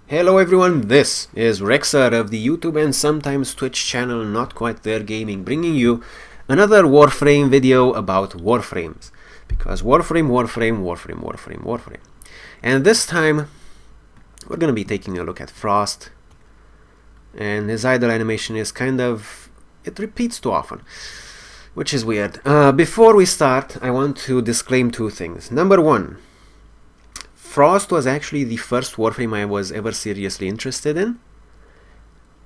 Hello everyone, this is Rexar of the YouTube and sometimes Twitch channel Not Quite There Gaming, bringing you another Warframe video about Warframes. Because Warframe. And this time, we're gonna be taking a look at Frost. And his idle animation is it repeats too often, which is weird. Before we start, I want to disclaim two things. Number one, Frost was actually the first Warframe I was ever seriously interested in,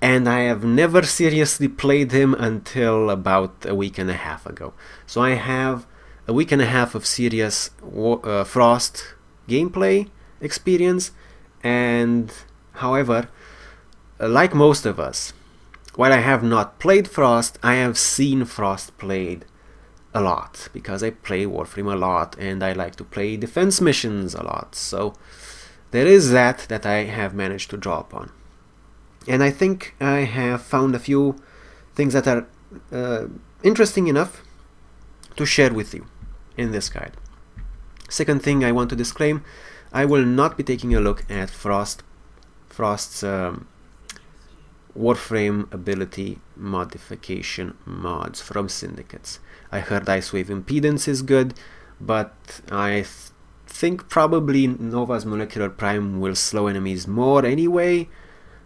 and I have never seriously played him until about a week and a half ago. So I have a week and a half of serious Frost gameplay experience, and however, like most of us, while I have not played Frost, I have seen Frost played a lot, because I play Warframe a lot and I like to play defense missions a lot, so there is that I have managed to draw upon. And I think I have found a few things that are interesting enough to share with you in this guide. Second thing I want to disclaim, I will not be taking a look at Frost's Warframe ability modification mods from syndicates. I heard Icewave Impedance is good, but I think probably Nova's Molecular Prime will slow enemies more anyway.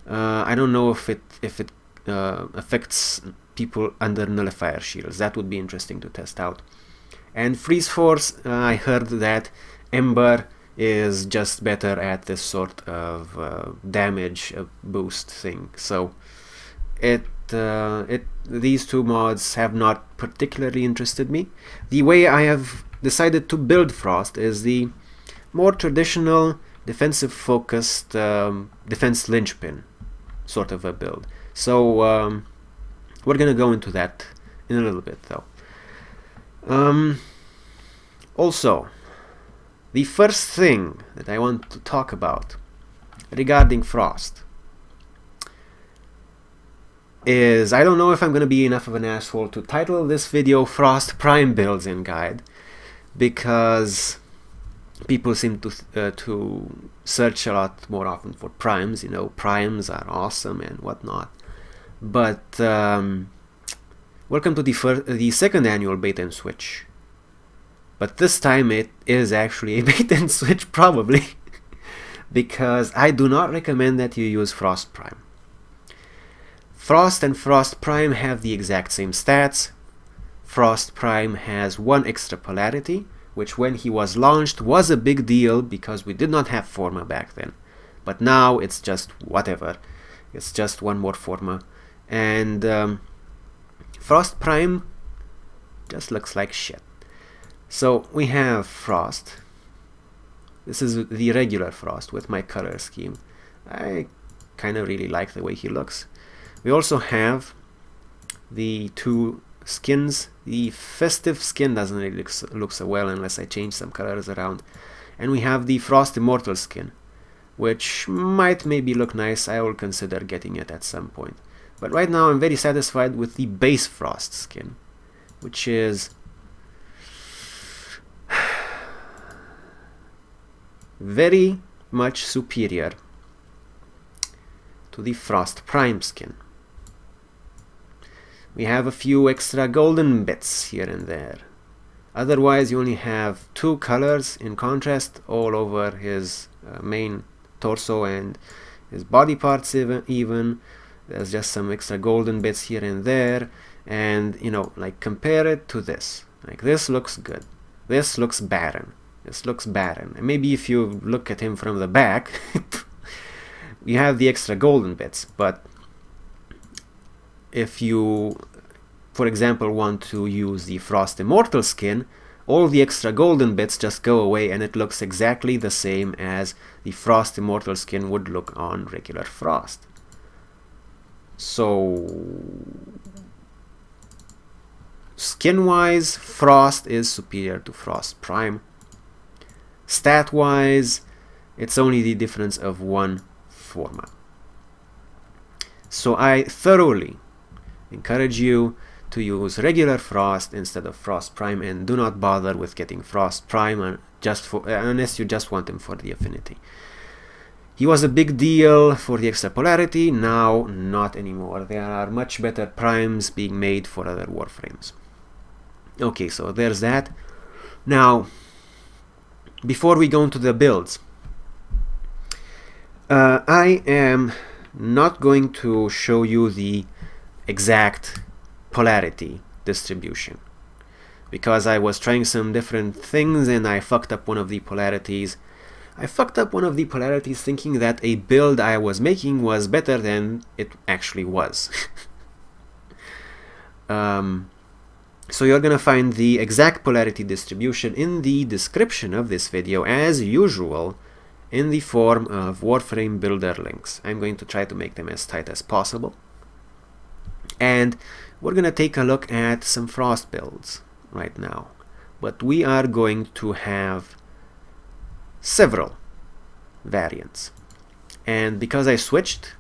I don't know if it affects people under Nullifier Shields. That would be interesting to test out. And Freeze Force, I heard that Ember is just better at this sort of damage boost thing. So these two mods have not particularly interested me. The way I have decided to build Frost is the more traditional defensive focused defense linchpin sort of a build. So we're gonna go into that in a little bit though. Also, the first thing that I want to talk about regarding Frost is, I don't know if I'm going to be enough of an asshole to title this video Frost Prime Builds and Guide, because people seem to search a lot more often for primes. You know, primes are awesome and whatnot. But welcome to the second annual bait and switch. But this time it is actually a bait and switch, probably, because I do not recommend that you use Frost Prime. Frost and Frost Prime have the exact same stats. Frost Prime has one extra polarity, which when he was launched was a big deal because we did not have Forma back then. But now it's just whatever. It's just one more Forma. And Frost Prime just looks like shit. So we have Frost. This is the regular Frost with my color scheme. I kind of really like the way he looks. We also have the two skins. The festive skin doesn't really look so well unless I change some colors around. And we have the Frost Immortal skin, which might maybe look nice. I will consider getting it at some point. But right now I'm very satisfied with the base Frost skin, which is very much superior to the Frost Prime skin. We have a few extra golden bits here and there. Otherwise you only have two colors in contrast all over his main torso and his body parts even. There's just some extra golden bits here and there, and you know, like, compare it to this. Like, this looks good. This looks barren. This looks barren. And maybe if you look at him from the back, we have the extra golden bits, but if you, for example, want to use the Frost Immortal skin, all the extra golden bits just go away and it looks exactly the same as the Frost Immortal skin would look on regular Frost. So skin-wise, Frost is superior to Frost Prime. Stat-wise, it's only the difference of one Forma. So I thoroughly encourage you to use regular Frost instead of Frost Prime, and do not bother with getting Frost Prime unless you just want him for the affinity. He was a big deal for the extra polarity, now not anymore. There are much better primes being made for other warframes. Okay, so there's that. Now, before we go into the builds, I am not going to show you the exact polarity distribution, because I was trying some different things and I fucked up one of the polarities. I fucked up one of the polarities thinking that a build I was making was better than it actually was. So you're gonna find the exact polarity distribution in the description of this video, as usual, in the form of Warframe Builder links. I'm going to try to make them as tight as possible. And we're gonna take a look at some Frost builds right now. But we are going to have several variants. And because I switched,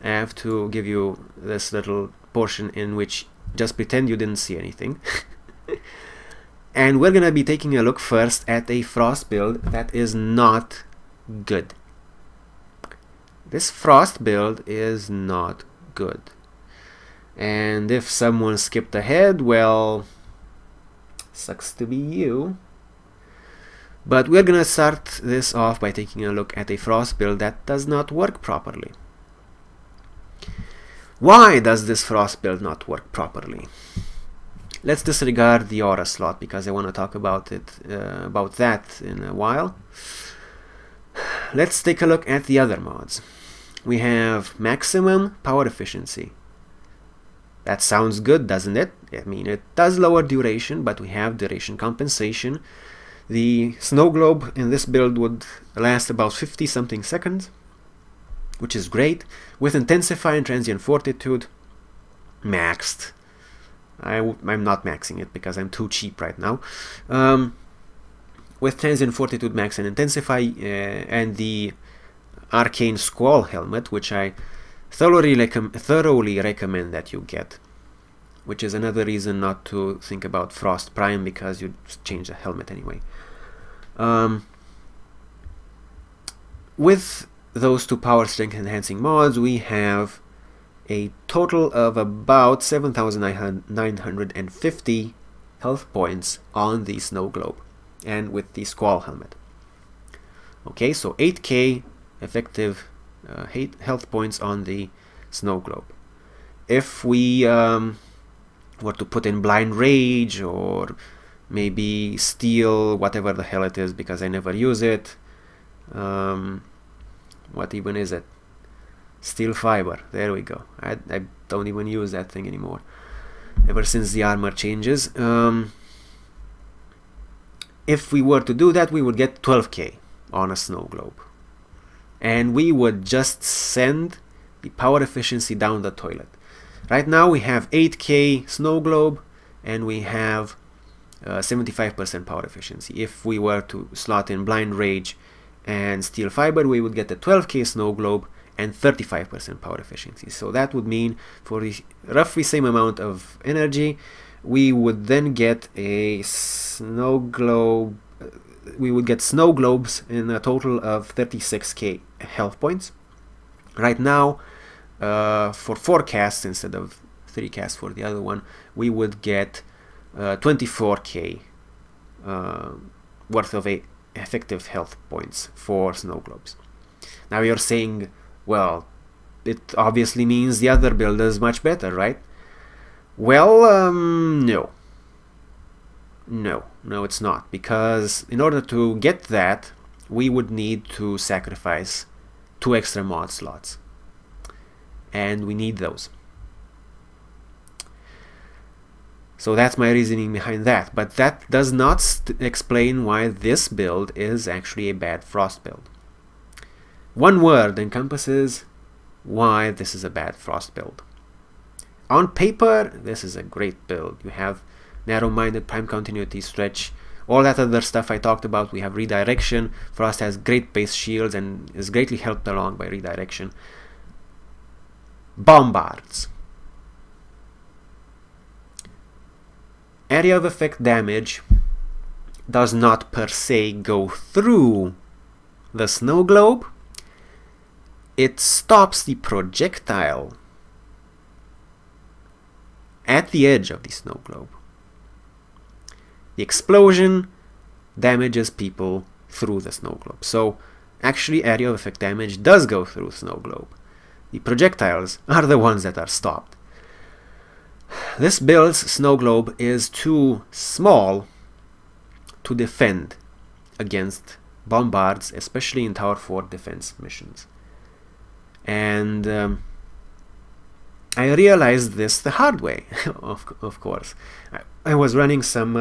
I have to give you this little portion in which just pretend you didn't see anything. And we're gonna be taking a look first at a Frost build that is not good. This Frost build is not good. And if someone skipped ahead, well, sucks to be you. But we're gonna start this off by taking a look at a Frost build that does not work properly. Why does this Frost build not work properly? Let's disregard the aura slot because I want to talk about it, about that in a while. Let's take a look at the other mods. We have maximum power efficiency. That sounds good, doesn't it? I mean, it does lower duration, but we have duration compensation. The snow globe in this build would last about 50 something seconds, which is great. With Intensify and Transient Fortitude maxed. I'm not maxing it because I'm too cheap right now. With Transient Fortitude max and Intensify and the Arcane Squall helmet, which I thoroughly recommend that you get, which is another reason not to think about Frost Prime, because you change the helmet anyway. With those two power strength enhancing mods, we have a total of about 7,950 health points on the snow globe and with the Squall helmet. Okay, so 8k effective health points on the snow globe. If we were to put in Blind Rage or maybe Steel, whatever the hell it is, because I never use it, what even is it? Steel Fiber, there we go. I don't even use that thing anymore ever since the armor changes. If we were to do that, we would get 12k on a snow globe, and we would just send the power efficiency down the toilet. Right now we have 8k snow globe and we have 75% power efficiency. If we were to slot in Blind Rage and Steel Fiber, we would get a 12k snow globe and 35% power efficiency. So that would mean for the roughly same amount of energy, we would then get a snow globe. We would get snow globes in a total of 36k health points. Right now, for 4 casts instead of 3 casts for the other one, we would get 24k worth of effective health points for snow globes. Now you're saying, well, it obviously means the other build is much better, right? Well, no. No, it's not, because in order to get that, we would need to sacrifice 2 extra mod slots, and we need those. So that's my reasoning behind that, but that does not explain why this build is actually a bad Frost build. One word encompasses why this is a bad Frost build. On paper, this is a great build. You have narrow-minded prime continuity stretch, all that other stuff I talked about. We have redirection. Frost has great base shields and is greatly helped along by redirection. Bombards. Area of effect damage does not per se go through the snow globe. it stops the projectile at the edge of the snow globe. The explosion damages people through the snow globe. So actually area of effect damage does go through snow globe. The projectiles are the ones that are stopped. This build's snow globe is too small to defend against bombards, especially in Tower Fort defense missions. And I realized this the hard way, of course. I was running some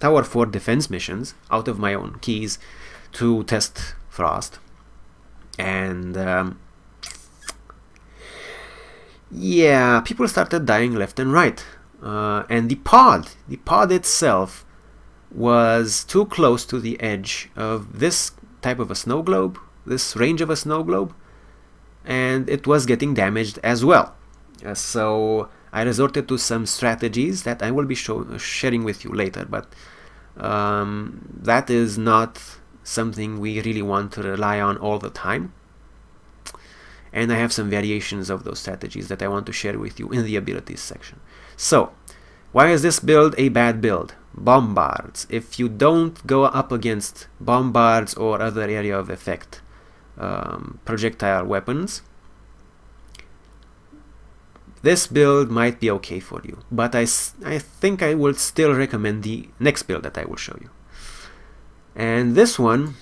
Tower Fort defense missions out of my own keys to test Frost, and yeah, people started dying left and right, and the pod itself was too close to the edge of this type of a snow globe, this range of a snow globe, and it was getting damaged as well. So I resorted to some strategies that I will be sharing with you later, but that is not something we really want to rely on all the time. And I have some variations of those strategies that I want to share with you in the abilities section. So, why is this build a bad build? Bombards. If you don't go up against bombards or other area of effect projectile weapons, this build might be okay for you. But I think I will still recommend the next build that I will show you. And this one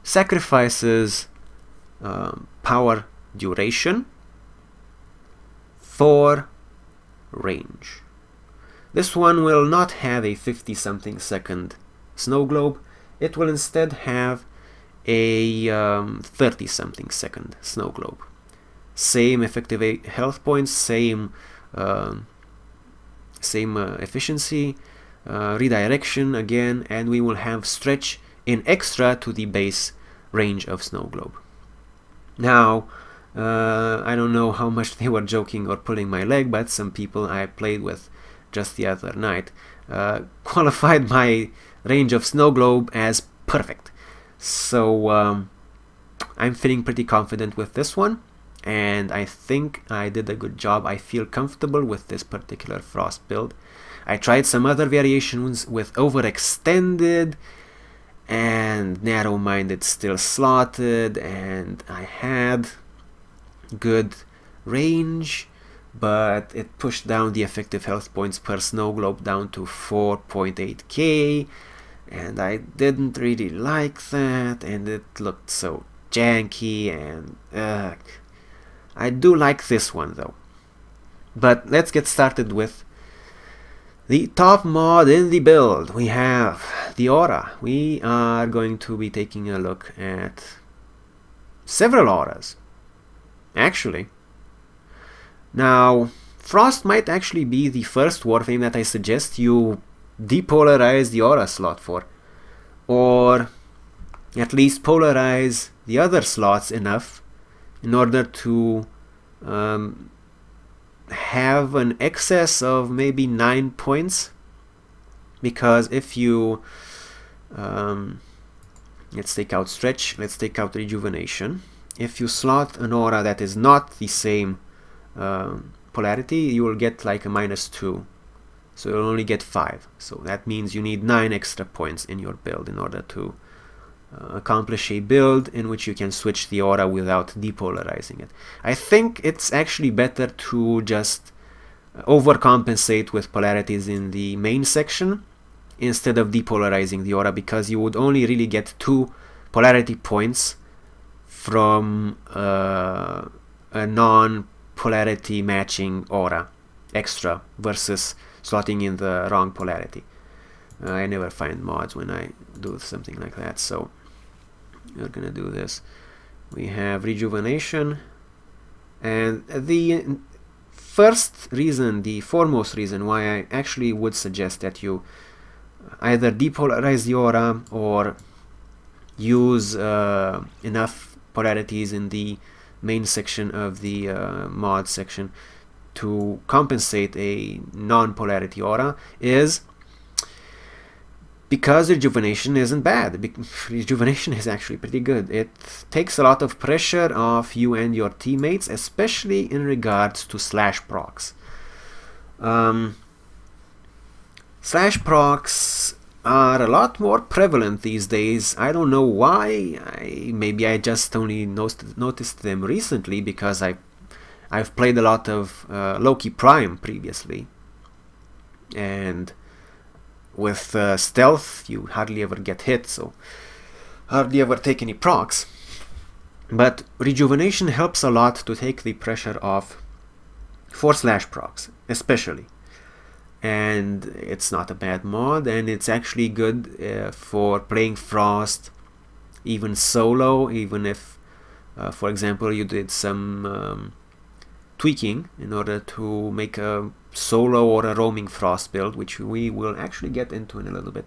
sacrifices power duration for range. This one will not have a 50-something second snow globe. It will instead have a 30-something second snow globe. Same effective health points, same efficiency, redirection again, and we will have stretch in extra to the base range of snow globe. Now, I don't know how much they were joking or pulling my leg, but some people I played with just the other night qualified my range of snow globe as perfect. So I'm feeling pretty confident with this one, and I think I did a good job. I feel comfortable with this particular Frost build. I tried some other variations with overextended and narrow-minded still slotted, and I had good range, but it pushed down the effective health points per snow globe down to 4.8k, and I didn't really like that, and it looked so janky, and I do like this one though. But let's get started with the top mod in the build. We have the Aura. We are going to be taking a look at several auras, actually. Now, Frost might actually be the first warframe that I suggest you depolarize the Aura slot for, or at least polarize the other slots enough in order to have an excess of maybe 9 points, because if you let's take out stretch, let's take out rejuvenation. If you slot an aura that is not the same polarity, you will get like a -2, so you'll only get 5. So that means you need 9 extra points in your build in order to accomplish a build in which you can switch the aura without depolarizing it. I think it's actually better to just overcompensate with polarities in the main section instead of depolarizing the aura, because you would only really get 2 polarity points from a non-polarity matching aura extra versus slotting in the wrong polarity. I never find mods when I do something like that, so we're gonna do this. We have rejuvenation, and the first reason, the foremost reason why I actually would suggest that you either depolarize the aura or use enough polarities in the main section of the mod section to compensate a non-polarity aura is because rejuvenation isn't bad. Rejuvenation is actually pretty good. It takes a lot of pressure off you and your teammates, especially in regards to slash procs. Slash procs are a lot more prevalent these days. I don't know why. Maybe I just only noticed them recently because I've played a lot of Loki Prime previously, and with stealth you hardly ever get hit, so hardly ever take any procs. But rejuvenation helps a lot to take the pressure off for slash procs especially, and it's not a bad mod, and it's actually good for playing Frost even solo, even if for example you did some tweaking in order to make a solo or a roaming Frost build, which we will actually get into in a little bit.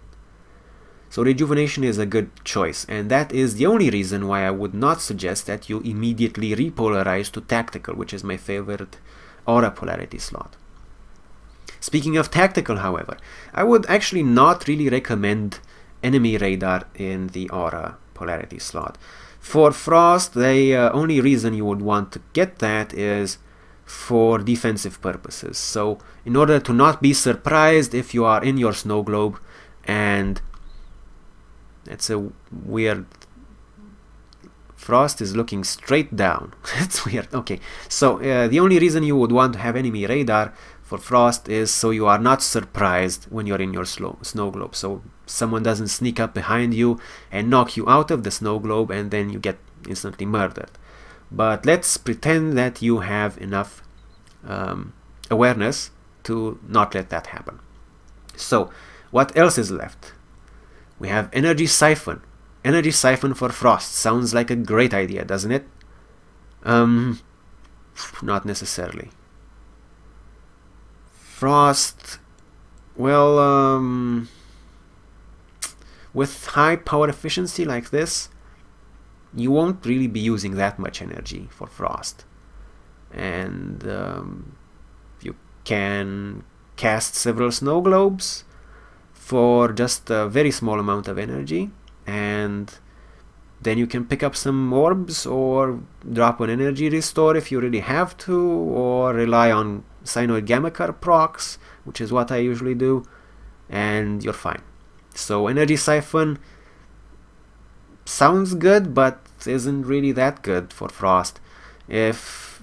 So rejuvenation is a good choice, and that is the only reason why I would not suggest that you immediately repolarize to tactical, which is my favorite aura polarity slot. Speaking of tactical, however, I would actually not really recommend enemy radar in the aura polarity slot. For Frost, the only reason you would want to get that is for defensive purposes. So in order to not be surprised if you are in your snow globe and it's a weird, Frost is looking straight down. It's weird. Okay, so the only reason you would want to have enemy radar for Frost is so you are not surprised when you're in your snow globe, so someone doesn't sneak up behind you and knock you out of the snow globe and then you get instantly murdered. But let's pretend that you have enough awareness to not let that happen. So what else is left? We have Energy Siphon. Energy Siphon for Frost sounds like a great idea, doesn't it? Not necessarily. Frost, well, with high power efficiency like this, you won't really be using that much energy for Frost, and you can cast several snow globes for just a very small amount of energy, and then you can pick up some orbs or drop an energy restore if you really have to, or rely on Cyanoid Gammaker procs, which is what I usually do, and you're fine. So Energy Siphon sounds good, but isn't really that good for Frost. If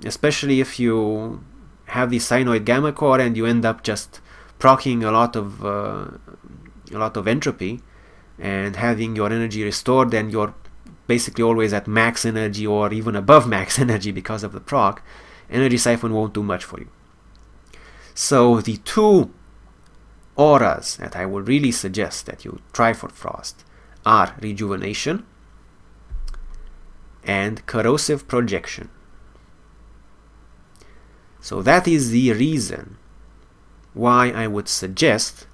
especially if you have the Cyanoid Gamma Core and you end up just proccing a lot of entropy and having your energy restored, then you're basically always at max energy or even above max energy because of the proc. Energy Siphon won't do much for you. So the two auras that I would really suggest that you try for Frost are Rejuvenation and Corrosive Projection. So that is the reason why I would suggest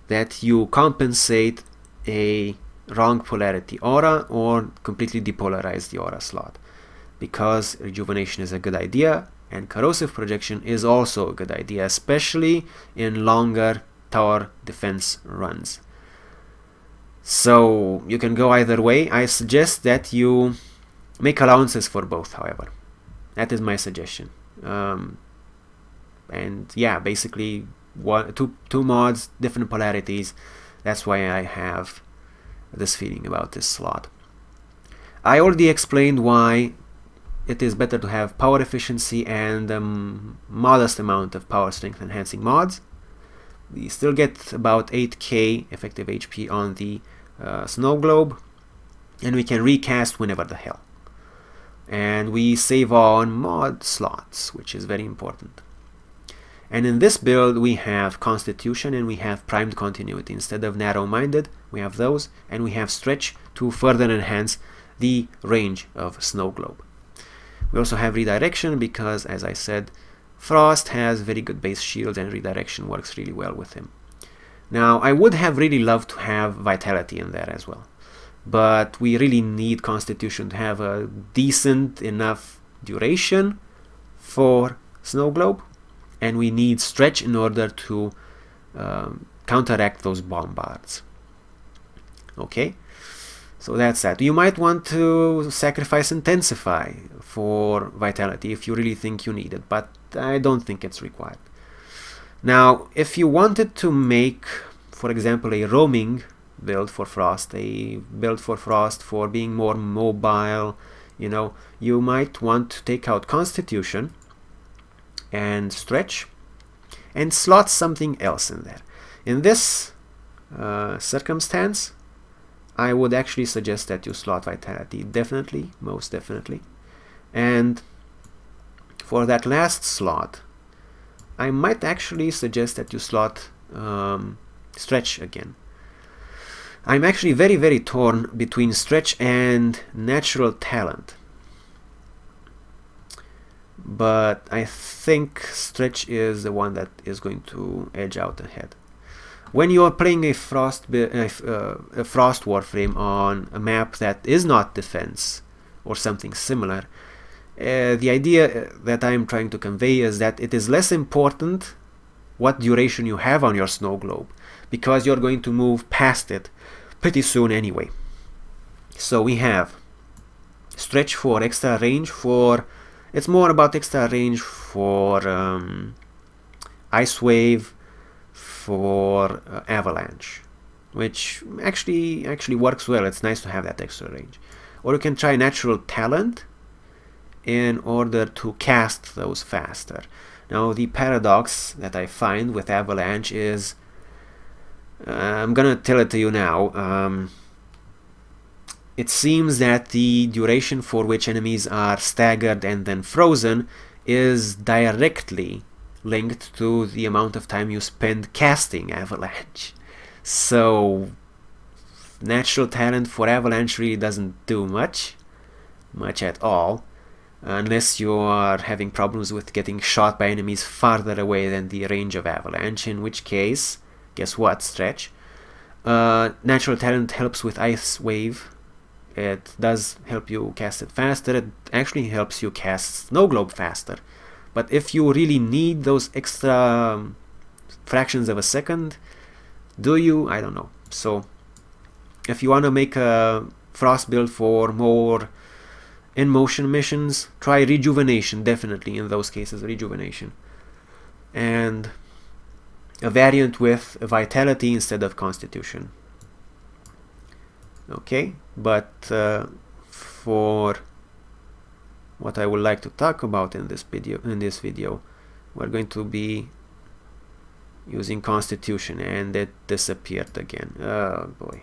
that you compensate a wrong polarity aura or completely depolarize the aura slot, because Rejuvenation is a good idea and Corrosive Projection is also a good idea, especially in longer tower defense runs. So you can go either way. I suggest that you make allowances for both, however. That is my suggestion. And yeah, basically two mods, different polarities. That's why I have this feeling about this slot. I already explained why it is better to have power efficiency and a modest amount of power strength enhancing mods. We still get about 8k effective HP on the snow globe, and we can recast whenever the hell. And we save on mod slots, which is very important. And in this build we have Constitution and we have Primed Continuity. Instead of Narrow-Minded, we have those, and we have Stretch to further enhance the range of Snow Globe. We also have Redirection because, as I said, Frost has very good base shield and Redirection works really well with him. Now, I would have really loved to have Vitality in there as well, but we really need Constitution to have a decent enough duration for Snow Globe, and we need Stretch in order to counteract those bombards. Okay, so that's that. You might want to sacrifice Intensify for Vitality if you really think you need it, but I don't think it's required. Now, if you wanted to make, for example, a roaming build for Frost, a build for Frost for being more mobile, you know, you might want to take out Constitution and Stretch and slot something else in there. In this circumstance, I would actually suggest that you slot Vitality, definitely, most definitely. And for that last slot, I might actually suggest that you slot Stretch again. I'm actually very, very torn between Stretch and Natural Talent. But I think Stretch is the one that is going to edge out ahead. When you are playing a Frost Warframe on a map that is not defense or something similar, the idea that I'm trying to convey is that it is less important what duration you have on your snow globe, because you're going to move past it pretty soon anyway. So we have Stretch for extra range for, it's more about extra range for Ice Wave, for Avalanche, which actually works well. It's nice to have that extra range. Or you can try Natural Talent in order to cast those faster. Now the paradox that I find with Avalanche is, I'm gonna tell it to you now, it seems that the duration for which enemies are staggered and then frozen is directly linked to the amount of time you spend casting Avalanche. So Natural Talent for Avalanche really doesn't do much at all, unless you are having problems with getting shot by enemies farther away than the range of Avalanche, in which case, guess what, Stretch. Natural Talent helps with Ice Wave. It does help you cast it faster. It actually helps you cast Snow Globe faster. But if you really need those extra fractions of a second, do you? I don't know. So if you want to make a Frost build for more in motion missions, try Rejuvenation, definitely in those cases, Rejuvenation. And a variant with Vitality instead of Constitution. Okay, but for what I would like to talk about in this video, we're going to be using Constitution, and it disappeared again. Oh boy.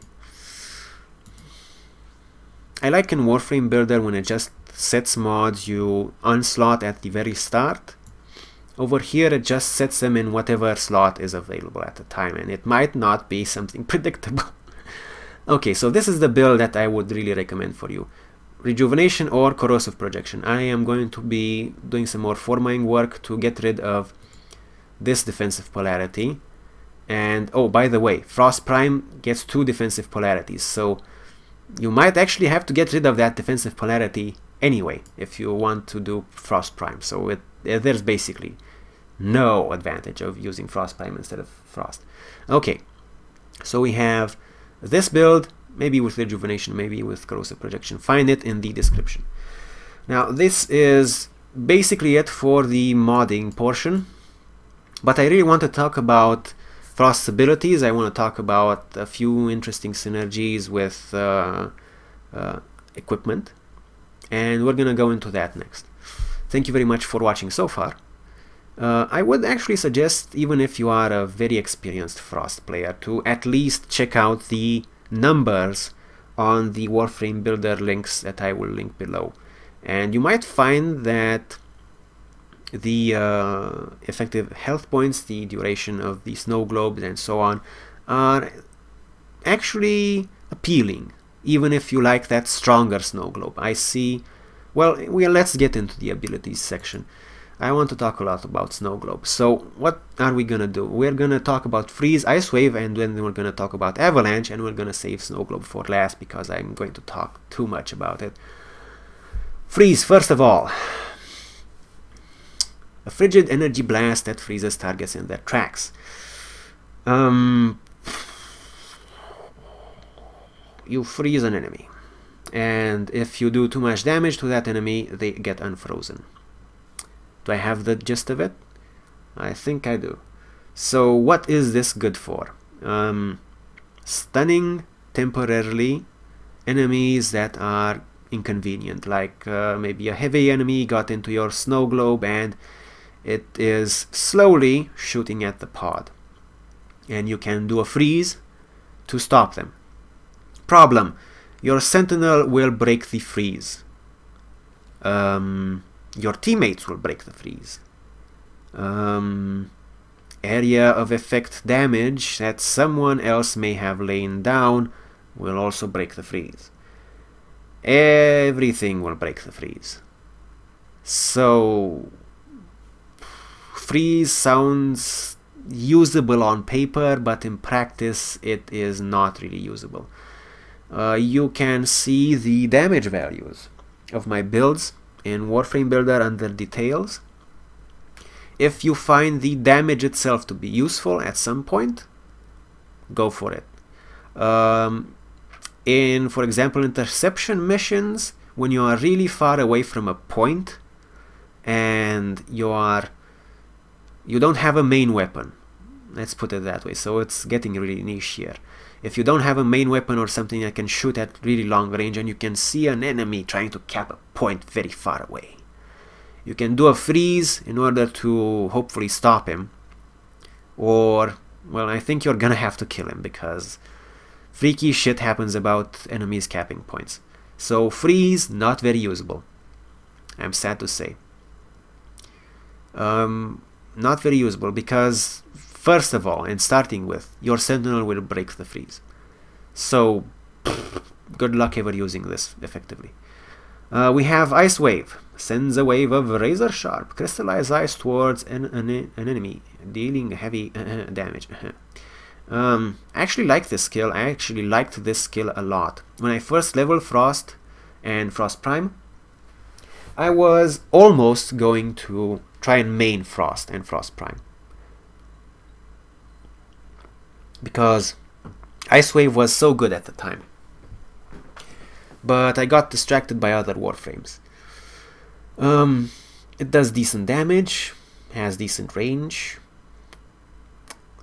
I like in Warframe Builder when it just sets mods you unslot at the very start. Over here it just sets them in whatever slot is available at the time, and it might not be something predictable. Okay, so this is the build that I would really recommend for you. Rejuvenation or Corrosive Projection. I am going to be doing some more formatting work to get rid of this defensive polarity. And oh, by the way, Frost Prime gets 2 defensive polarities, so you might actually have to get rid of that defensive polarity anyway if you want to do Frost Prime. So there's basically no advantage of using Frost Prime instead of Frost. Okay, so we have this build, maybe with Rejuvenation, maybe with Corrosive Projection. Find it in the description. Now this is basically it for the modding portion, but I really want to talk about Frost's abilities. I want to talk about a few interesting synergies with equipment, and we're gonna go into that next. Thank you very much for watching so far. I would actually suggest, even if you are a very experienced Frost player, to at least check out the numbers on the Warframe Builder links that I will link below, and you might find that the effective health points, the duration of the snow globes, and so on are actually appealing, even if you like that stronger snow globe. I see. Well, let's get into the abilities section. I want to talk a lot about snow globes. So what are we gonna do? We're gonna talk about Freeze, Ice Wave, and then we're gonna talk about Avalanche, and we're gonna save snow globe for last because I'm going to talk too much about it. Freeze, first of all. A frigid energy blast that freezes targets in their tracks. You freeze an enemy, and if you do too much damage to that enemy, they get unfrozen. Do I have the gist of it? I think I do. So what is this good for? Stunning temporarily enemies that are inconvenient, like maybe a heavy enemy got into your snow globe and it is slowly shooting at the pod, and you can do a freeze to stop them. Problem: your sentinel will break the freeze. Your teammates will break the freeze. Area of effect damage that someone else may have lain down will also break the freeze. Everything will break the freeze. So freeze sounds usable on paper, but in practice it is not really usable. You can see the damage values of my builds in Warframe Builder under details. If you find the damage itself to be useful at some point, go for it. In, for example, interception missions, when you are really far away from a point and you don't have a main weapon, let's put it that way, so it's getting really niche here. If you don't have a main weapon or something that can shoot at really long range and you can see an enemy trying to cap a point very far away, you can do a freeze in order to hopefully stop him, or, well, I think you're gonna have to kill him because freaky shit happens about enemies capping points. So freeze, not very usable, I'm sad to say. Not very usable because, first of all, and starting with, your sentinel will break the freeze. So good luck ever using this effectively. We have Ice Wave. Sends a wave of razor sharp crystallized ice towards an enemy, dealing heavy damage. I actually like this skill. I actually liked this skill a lot. When I first leveled Frost and Frost Prime, I was almost going to try and main Frost and Frost Prime, because Ice Wave was so good at the time. But I got distracted by other Warframes. It does decent damage, has decent range.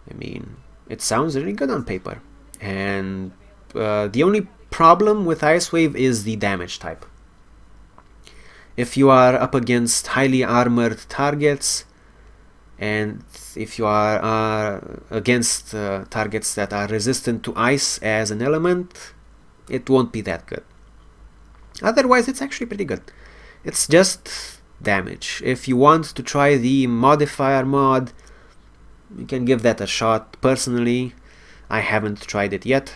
I mean, it sounds really good on paper. And the only problem with Ice Wave is the damage type. If you are up against highly armored targets, and if you are against targets that are resistant to ice as an element, it won't be that good. Otherwise, it's actually pretty good. It's just damage. If you want to try the modifier mod, you can give that a shot. Personally, I haven't tried it yet,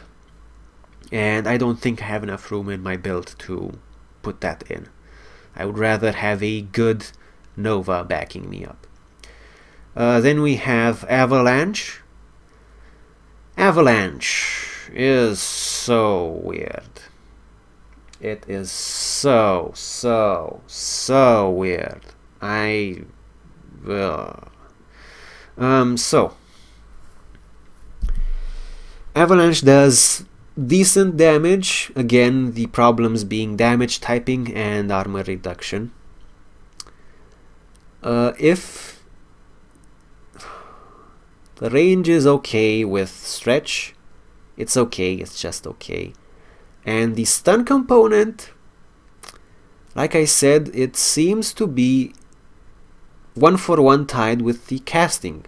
and I don't think I have enough room in my build to put that in. I would rather have a good Nova backing me up. Then we have Avalanche. Avalanche is so weird. It is so weird. So Avalanche does decent damage, again the problems being damage typing and armor reduction. If the range is okay with stretch, it's okay, it's just okay. And the stun component, like I said, it seems to be 1-for-1 tied with the casting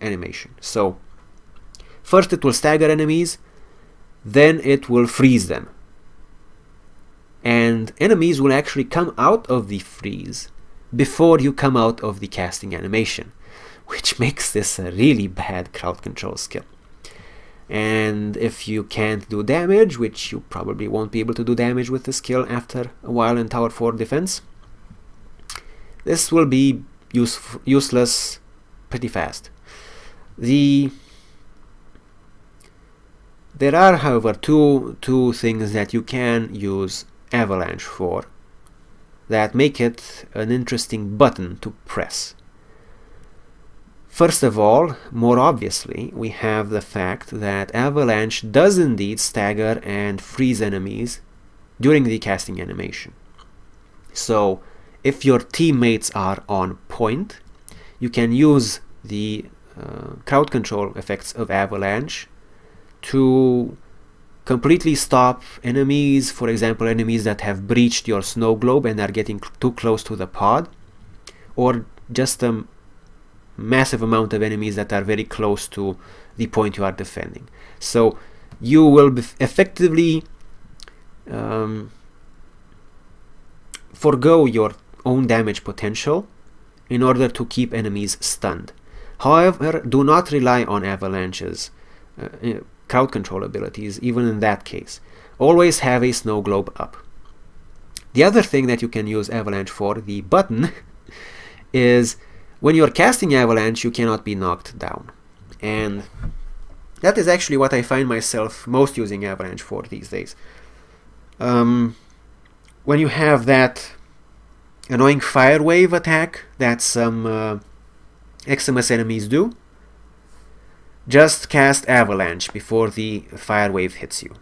animation. So first it will stagger enemies, then it will freeze them, and enemies will actually come out of the freeze before you come out of the casting animation, which makes this a really bad crowd control skill. And if you can't do damage, which you probably won't be able to do damage with the skill after a while in Tower 4 defense, this will be useless pretty fast. There are, however, two things that you can use Avalanche for that make it an interesting button to press. First of all, more obviously, we have the fact that Avalanche does indeed stagger and freeze enemies during the casting animation. So if your teammates are on point, you can use the crowd control effects of Avalanche to completely stop enemies, for example enemies that have breached your snow globe and are getting too close to the pod, or just a massive amount of enemies that are very close to the point you are defending. So you will effectively forgo your own damage potential in order to keep enemies stunned. However, do not rely on Avalanche's crowd control abilities even in that case. Always have a snow globe up. The other thing that you can use Avalanche for, the button, is when you're casting Avalanche you cannot be knocked down. And that is actually what I find myself most using Avalanche for these days. When you have that annoying fire wave attack that some Eximus enemies do, just cast Avalanche before the fire wave hits you.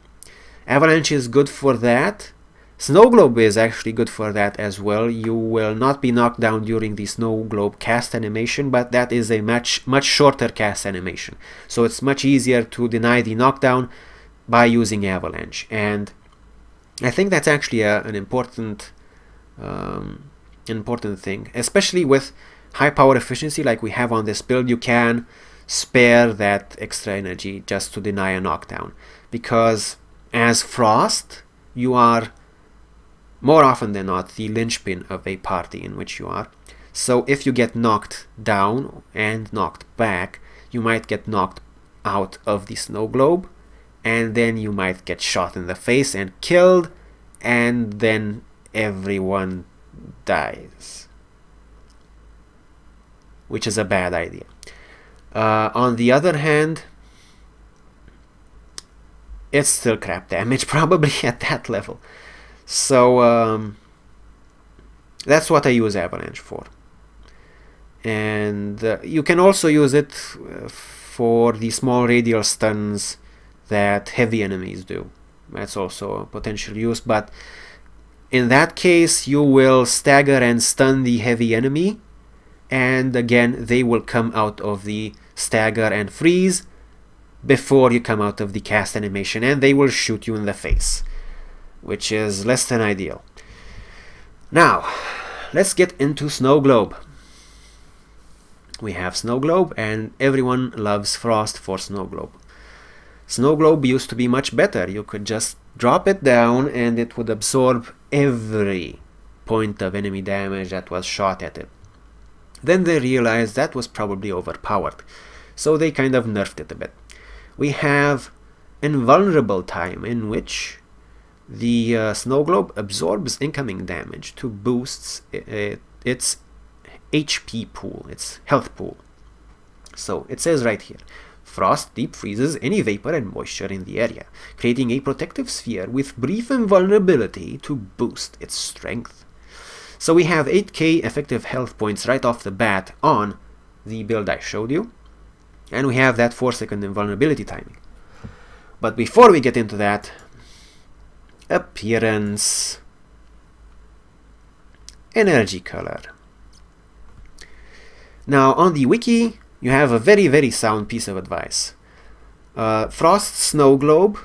Avalanche is good for that. Snow Globe is actually good for that as well. You will not be knocked down during the Snow Globe cast animation, but that is a much shorter cast animation. So it's much easier to deny the knockdown by using Avalanche. And I think that's actually an important thing, especially with high power efficiency like we have on this build. You can spare that extra energy just to deny a knockdown, because as Frost you are more often than not the linchpin of a party in which you are. So if you get knocked down and knocked back, you might get knocked out of the snow globe, and then you might get shot in the face and killed, and then everyone dies, which is a bad idea. On the other hand, it's still crap damage probably at that level. So that's what I use Avalanche for. And you can also use it for the small radial stuns that heavy enemies do. That's also a potential use, but in that case you will stagger and stun the heavy enemy, and again they will come out of the stagger and freeze before you come out of the cast animation, and they will shoot you in the face, which is less than ideal. Now let's get into Snow Globe. We have Snow Globe, and everyone loves Frost for Snow Globe. Snow Globe used to be much better. You could just drop it down and it would absorb every point of enemy damage that was shot at it. Then they realized that was probably overpowered, so they kind of nerfed it a bit. We have Invulnerable Time, in which the Snow Globe absorbs incoming damage to boost its HP pool, its health pool. So it says right here, Frost deep freezes any vapor and moisture in the area, creating a protective sphere with brief invulnerability to boost its strength. So we have 8k effective health points right off the bat on the build I showed you, and we have that 4-second invulnerability timing. But before we get into that, appearance, energy color. Now on the wiki you have a very sound piece of advice. Frost Snow Globe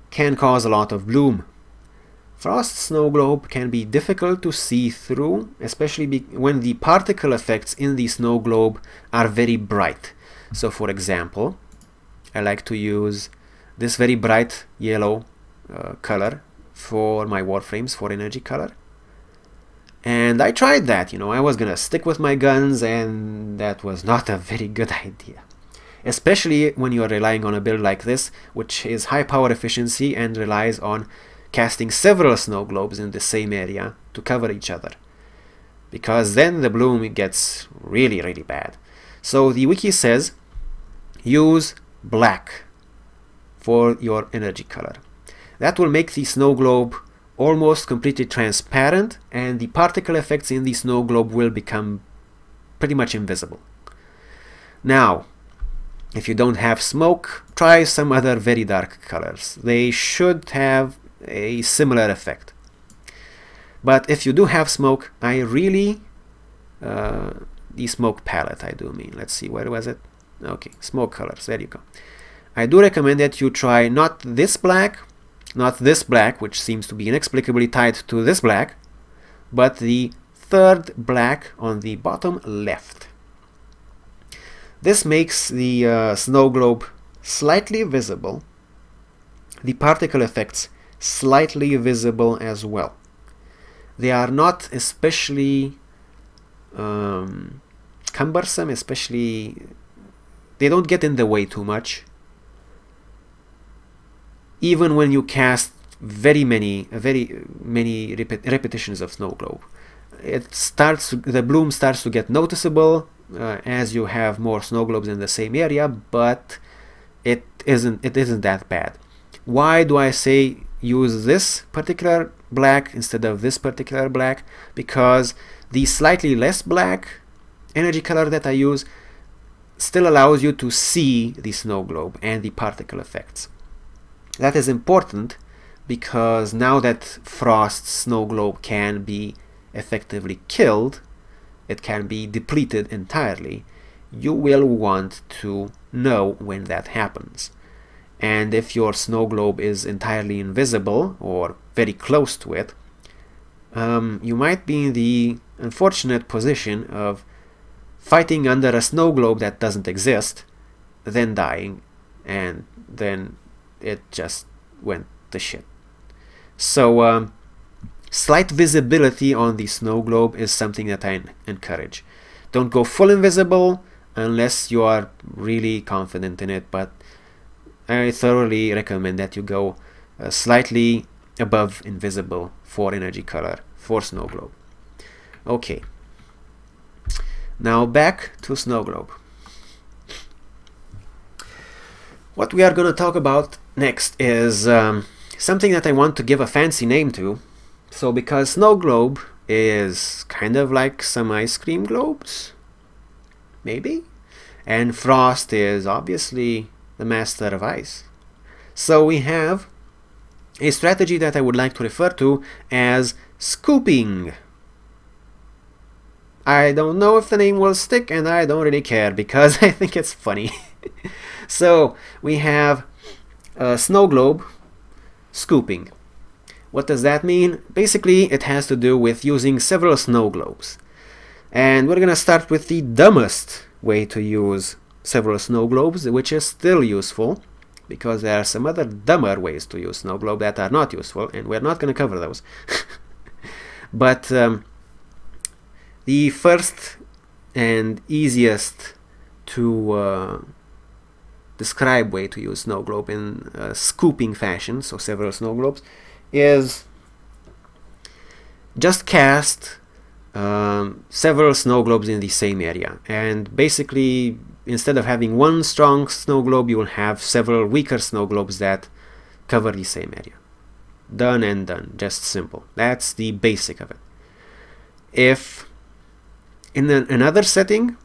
can cause a lot of bloom. Frost Snow Globe can be difficult to see through, especially when the particle effects in the snow globe are very bright. So for example, I like to use this very bright yellow color for my warframes for energy color. And I tried that, you know, I was gonna stick with my guns, and that was not a very good idea. Especially when you're relying on a build like this, which is high power efficiency and relies on casting several snow globes in the same area to cover each other. Because then the bloom gets really bad. So the wiki says, use black for your energy color. That will make the snow globe almost completely transparent, and the particle effects in the snow globe will become pretty much invisible. Now, if you don't have smoke, try some other very dark colors. They should have a similar effect. But if you do have smoke, I really the smoke palette, I do mean. Let's see, where was it? Okay, smoke colors, there you go. I do recommend that you try not this black, which seems to be inexplicably tied to this black, but the third black on the bottom left. This makes the snow globe slightly visible, the particle effects slightly visible as well. They are not especially cumbersome, they don't get in the way too much. Even when you cast very many repetitions of snow globe, the bloom starts to get noticeable as you have more snow globes in the same area, but it isn't that bad. Why do I say use this particular black instead of this particular black? Because the slightly less black energy color that I use still allows you to see the snow globe and the particle effects. That is important because now that Frost's snow globe can be effectively killed, it can be depleted entirely, you will want to know when that happens. And if your snow globe is entirely invisible or very close to it, you might be in the unfortunate position of fighting under a snow globe that doesn't exist, then dying, and then it just went to shit. So slight visibility on the snow globe is something that I encourage. Don't go full invisible unless you are really confident in it, but I thoroughly recommend that you go slightly above invisible for energy color for snow globe. Okay, now back to snow globe. What we are going to talk about next is something that I want to give a fancy name to. So because snow globe is kind of like some ice cream globes, maybe, and Frost is obviously the master of ice. So we have a strategy that I would like to refer to as scooping. I don't know if the name will stick, and I don't really care because I think it's funny. So we have a snow globe scooping. What does that mean? Basically, it has to do with using several snow globes. And we're gonna start with the dumbest way to use several snow globes, which is still useful, because there are some other dumber ways to use snow globe that are not useful, and we're not gonna cover those. But the first and easiest to describe way to use snow globe in scooping fashion, so several snow globes, is just cast several snow globes in the same area, and basically instead of having one strong snow globe, you will have several weaker snow globes that cover the same area. Done and done, just simple. That's the basic of it. If in another setting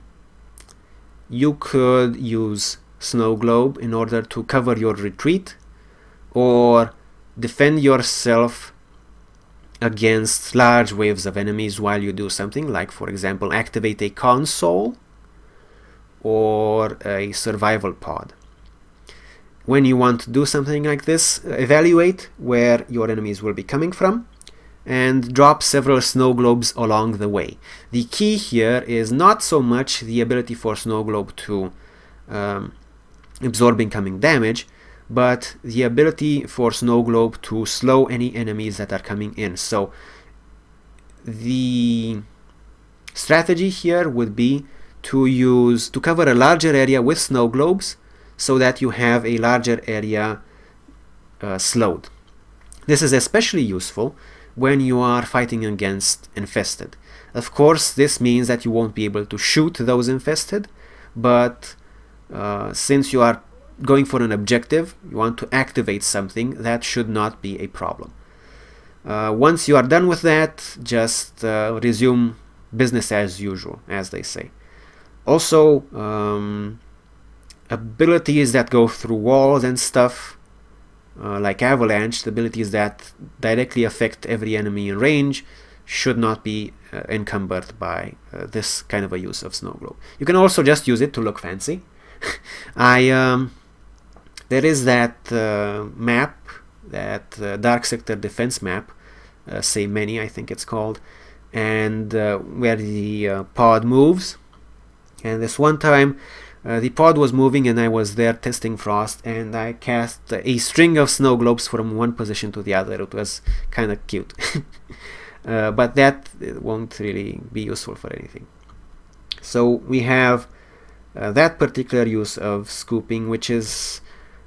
you could use snow globe in order to cover your retreat or defend yourself against large waves of enemies while you do something, like for example activate a console or a survival pod. When you want to do something like this, evaluate where your enemies will be coming from and drop several snow globes along the way. The key here is not so much the ability for snow globe to absorb incoming damage, but the ability for snow globe to slow any enemies that are coming in. So the strategy here would be to cover a larger area with snow globes so that you have a larger area slowed. This is especially useful when you are fighting against infested. Of course, this means that you won't be able to shoot those infested, but since you are going for an objective, you want to activate something, that should not be a problem. Once you are done with that, just resume business as usual, as they say. Also, abilities that go through walls and stuff, like Avalanche, the abilities that directly affect every enemy in range, should not be encumbered by this kind of a use of Snow Globe. You can also just use it to look fancy. There is that map, that Dark Sector defense map, Say Many I think it's called, and where the pod moves. And this one time the pod was moving and I was there testing Frost, and I cast a string of snow globes from one position to the other. It was kind of cute. But that won't really be useful for anything. So we have that particular use of scooping, which is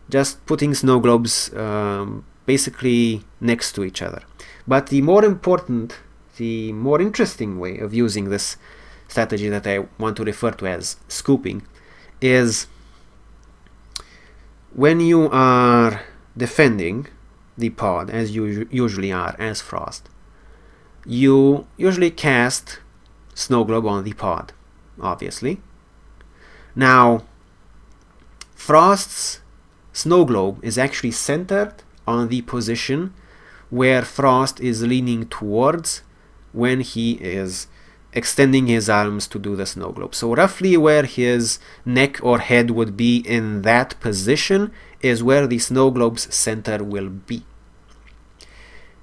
just putting snow globes basically next to each other. But the more important, the more interesting way of using this strategy that I want to refer to as scooping is when you are defending the pod, as you usually are as Frost, you usually cast Snow Globe on the pod, obviously. Now, Frost's Snow Globe is actually centered on the position where Frost is leaning towards when he is extending his arms to do the Snow Globe. So roughly where his neck or head would be in that position is where the Snow Globe's center will be.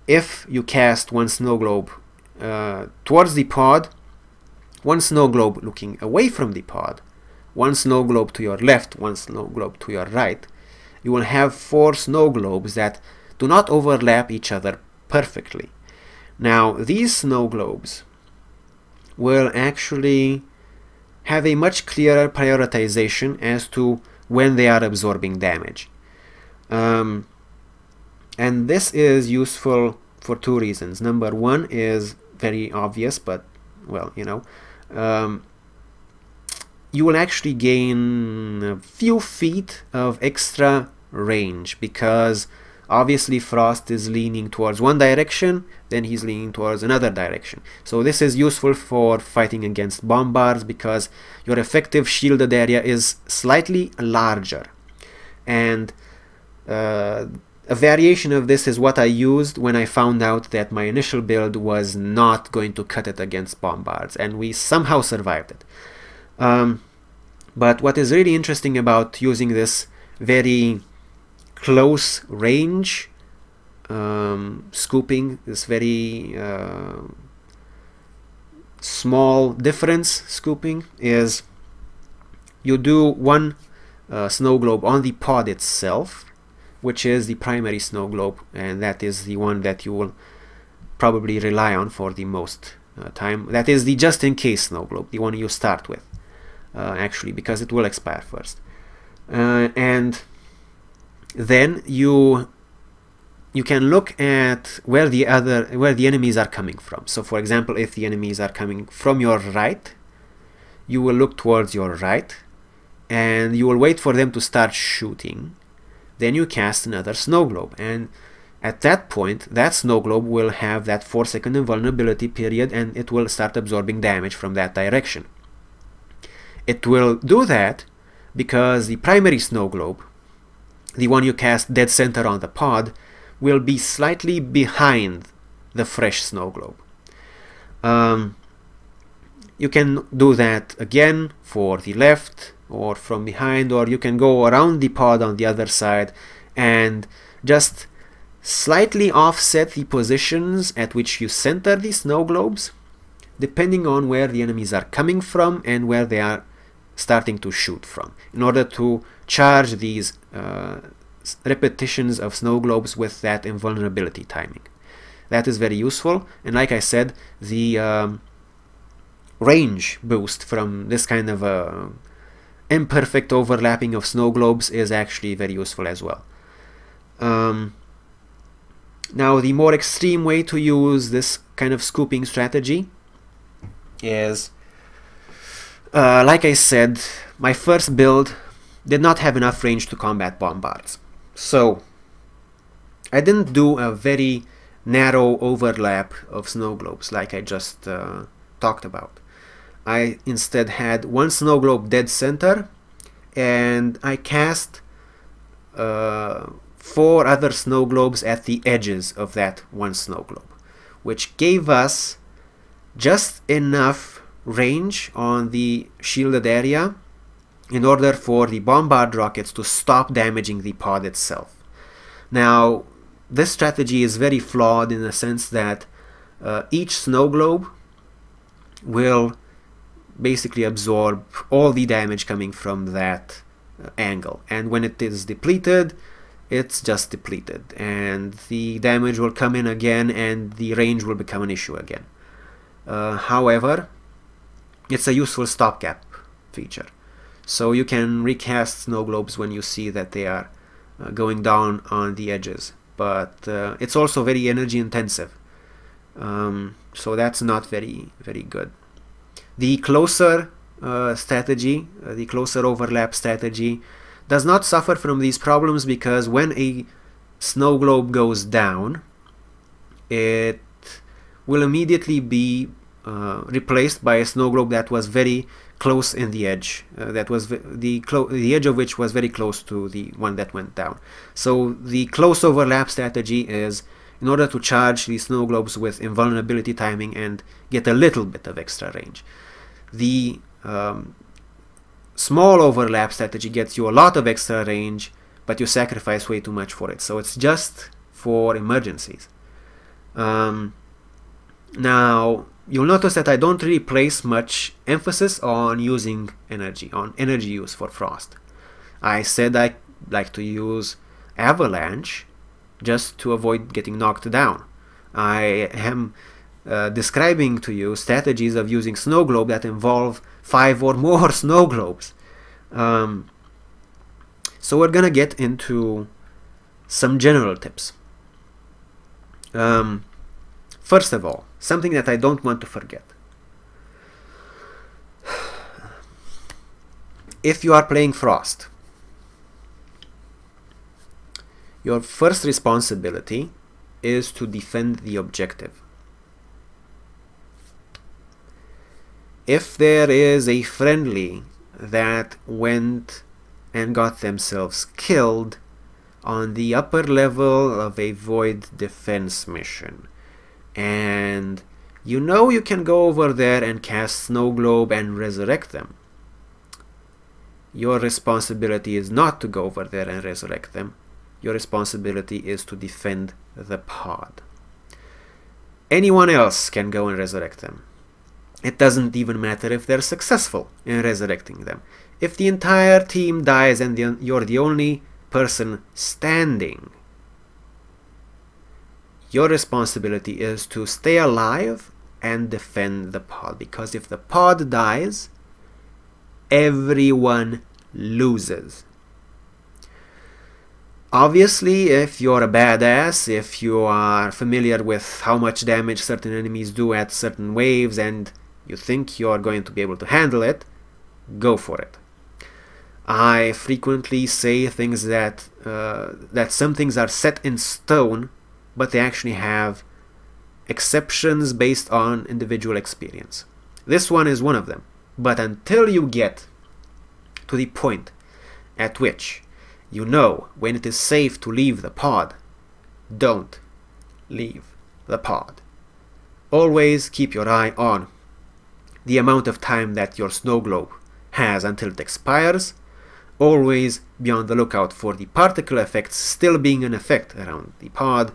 If you cast one Snow Globe towards the pod, one Snow Globe looking away from the pod, one Snow Globe to your left, one Snow Globe to your right, you will have 4 Snow Globes that do not overlap each other perfectly. Now, these Snow Globes will actually have a much clearer prioritization as to when they are absorbing damage. And this is useful for 2 reasons. Number 1 is very obvious, but, well, you know, you will actually gain a few feet of extra range, because obviously Frost is leaning towards one direction, then he's leaning towards another direction. So this is useful for fighting against bombards, because your effective shielded area is slightly larger. And a variation of this is what I used when I found out that my initial build was not going to cut it against bombards, and we somehow survived it. But what is really interesting about using this very close range scooping, this very small difference scooping, is you do one Snow Globe on the pod itself, which is the primary Snow Globe, and that is the one that you will probably rely on for the most time. That is the just-in-case Snow Globe, the one you start with, actually, because it will expire first. And then you can look at where the enemies are coming from. So, for example, if the enemies are coming from your right, you will look towards your right, and you will wait for them to start shooting. Then you cast another Snow Globe, and at that point, that Snow Globe will have that 4-second invulnerability period, and it will start absorbing damage from that direction. It will do that because the primary Snow Globe, the one you cast dead center on the pod, will be slightly behind the fresh Snow Globe. You can do that again for the left or from behind, or you can go around the pod on the other side and just slightly offset the positions at which you center the Snow Globes, depending on where the enemies are coming from and where they are starting to shoot from, in order to charge these repetitions of Snow Globes with that invulnerability timing. That is very useful, and like I said, the range boost from this kind of imperfect overlapping of Snow Globes is actually very useful as well. Now, the more extreme way to use this kind of scooping strategy is, like I said, my first build did not have enough range to combat bombards. So I didn't do a very narrow overlap of Snow Globes like I just talked about. I instead had one snow globe dead center, and I cast 4 other snow globes at the edges of that one snow globe, which gave us just enough range on the shielded area in order for the bombard rockets to stop damaging the pod itself. Now, this strategy is very flawed in the sense that each snow globe will basically absorb all the damage coming from that angle, and when it is depleted, it's just depleted, and the damage will come in again and the range will become an issue again. However, it's a useful stopgap feature, so you can recast snow globes when you see that they are going down on the edges, but it's also very energy intensive, so that's not very good. The closer strategy, the closer overlap strategy, does not suffer from these problems, because when a snow globe goes down, it will immediately be replaced by a snow globe that was very close in the edge, that was the edge of which was very close to the one that went down. So the close overlap strategy is in order to charge the snow globes with invulnerability timing and get a little bit of extra range. The small overlap strategy gets you a lot of extra range, but you sacrifice way too much for it, so it's just for emergencies. Now, you'll notice that I don't really place much emphasis on using energy, on energy use for Frost. I said I like to use Avalanche just to avoid getting knocked down. I am describing to you strategies of using snow globe that involve 5 or more snow globes. So we're gonna get into some general tips. First of all, something that I don't want to forget. If you are playing Frost, your first responsibility is to defend the objective. If there is a friendly that went and got themselves killed on the upper level of a void defense mission, and you know you can go over there and cast snow globe and resurrect them, your responsibility is not to go over there and resurrect them. Your responsibility is to defend the pod. Anyone else can go and resurrect them. It doesn't even matter if they're successful in resurrecting them. If the entire team dies and you're the only person standing, your responsibility is to stay alive and defend the pod, because if the pod dies, everyone loses. Obviously, if you're a badass, if you are familiar with how much damage certain enemies do at certain waves and you think you're going to be able to handle it, go for it. I frequently say things that some things are set in stone, but they actually have exceptions based on individual experience. This one is one of them. But until you get to the point at which you know when it is safe to leave the pod, don't leave the pod. Always keep your eye on the amount of time that your snow globe has until it expires. Always be on the lookout for the particle effects still being in effect around the pod,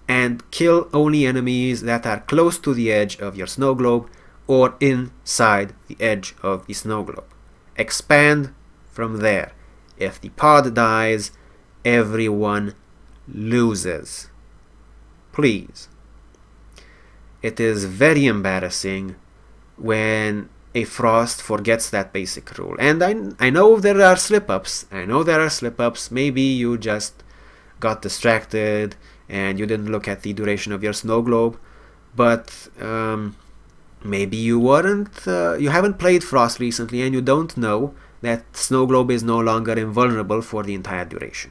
and kill only enemies that are close to the edge of your snow globe or inside the edge of the snow globe. Expand from there. If the pod dies, everyone loses. Please. It is very embarrassing when a Frost forgets that basic rule. And I know there are slip-ups. Maybe you just got distracted and you didn't look at the duration of your snow globe. But maybe you haven't played Frost recently and you don't know that snow globe is no longer invulnerable for the entire duration.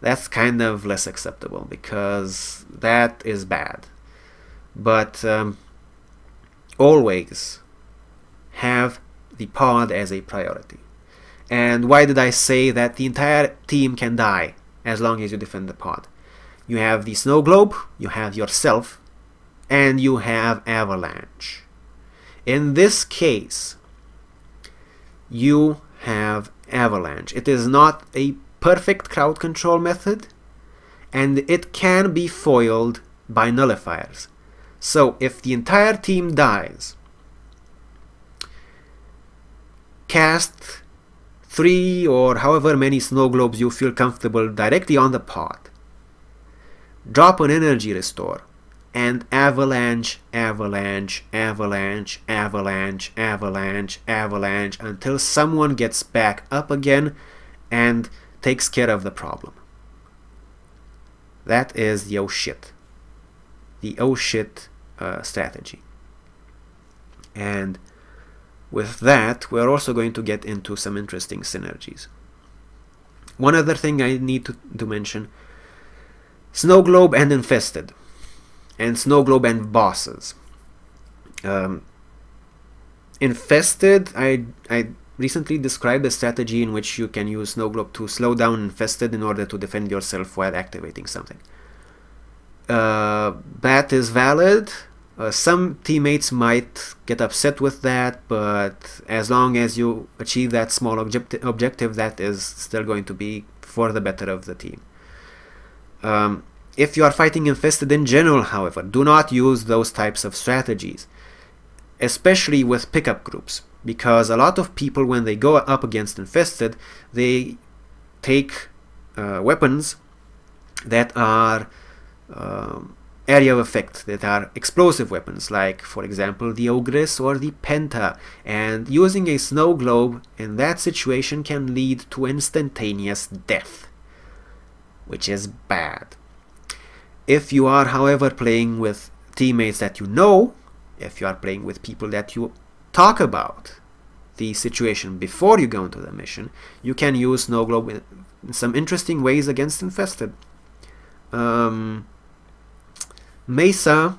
That's kind of less acceptable, because that is bad. But always have the pod as a priority. And why did I say that the entire team can die as long as you defend the pod? You have the snow globe, you have yourself, and you have Avalanche. In this case, you have Avalanche. It is not a perfect crowd control method, and it can be foiled by nullifiers. So if the entire team dies, cast 3 or however many snow globes you feel comfortable directly on the pod, drop an energy restore, and avalanche, avalanche, avalanche, avalanche, avalanche, avalanche until someone gets back up again and takes care of the problem. That is the oh shit. The oh shit strategy. And with that, we're also going to get into some interesting synergies. One other thing I need to mention: Snow Globe and Infested, and Snow Globe and Bosses. Infested, I recently described a strategy in which you can use Snow Globe to slow down Infested in order to defend yourself while activating something. That is valid. Some teammates might get upset with that, but as long as you achieve that small objective, that is still going to be for the better of the team. If you are fighting Infested in general, however, do not use those types of strategies, especially with pickup groups, because a lot of people, when they go up against Infested, they take weapons that are area of effect, that are explosive weapons, like for example the Ogress or the Penta, and using a snow globe in that situation can lead to instantaneous death, which is bad. If you are, however, playing with teammates that you know, if you are playing with people that you talk about the situation before you go into the mission, you can use Snow Globe in some interesting ways against Infested. Mesa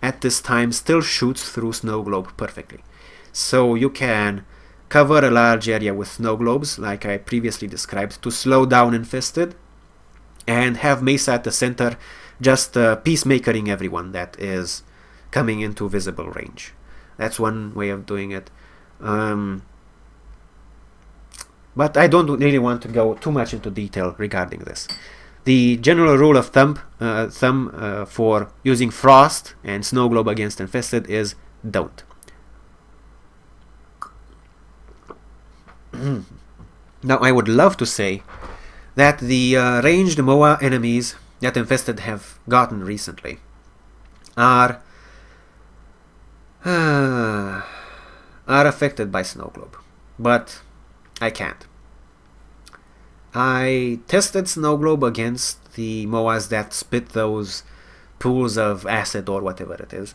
at this time still shoots through Snow Globe perfectly, so you can cover a large area with Snow Globes, like I previously described, to slow down Infested, and have Mesa at the center just peacemakering everyone that is coming into visible range. That's one way of doing it. But I don't really want to go too much into detail regarding this. The general rule of thumb for using Frost and Snow Globe against Infested is don't. Now I would love to say that the ranged MOA enemies that Infested have gotten recently are affected by Snow Globe, but I can't. I tested Snow Globe against the MOAs that spit those pools of acid or whatever it is,